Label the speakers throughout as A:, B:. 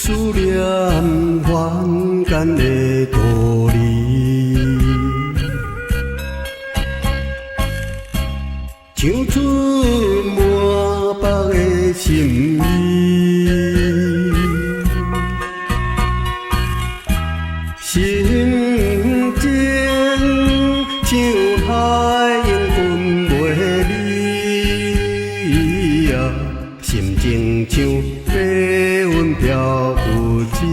A: 思念凡间的道理，唱出满腹的心意，心情像海涌分袂离啊，心情像飞云飘不尽。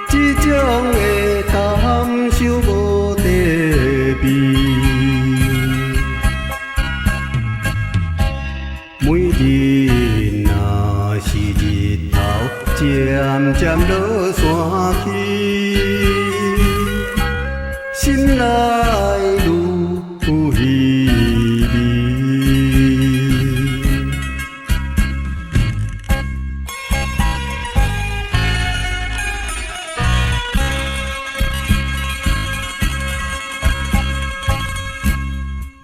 A: 这种的感受无地味，每日若是日头渐渐落山去，心内愈有稀微。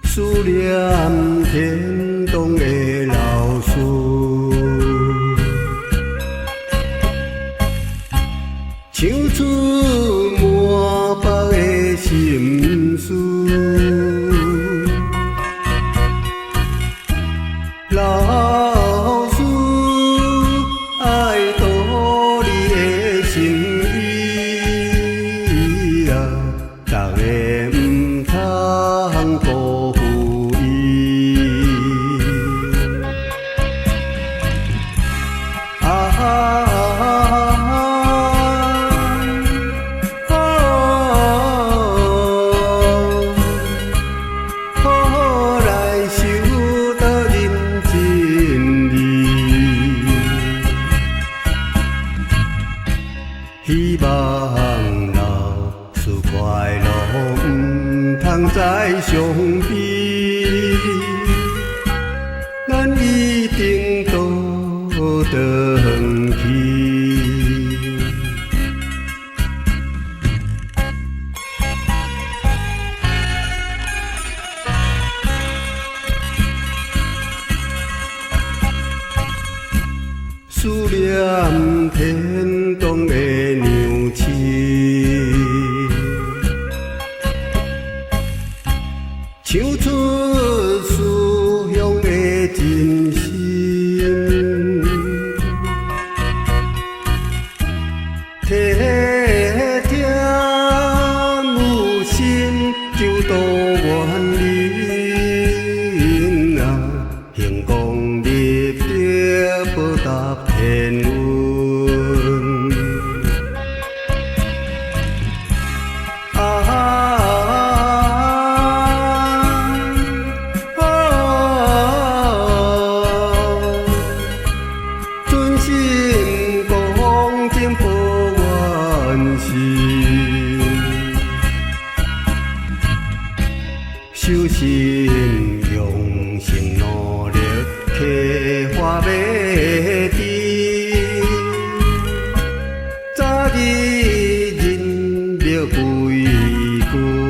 A: 思念天堂的老师，唱出满腹的心事。老师爱道理的心意啊，逐个唔通辜负伊。好来修得人真理，希望老师快乐唔通再相比，咱一定都回去。思念天堂的娘亲，唱出思乡的真心，体贴母心就多远离啊，行功立德报答天恩。存心恭敬不怨心，修行用心努力，刻花要滴，早日人灭归根。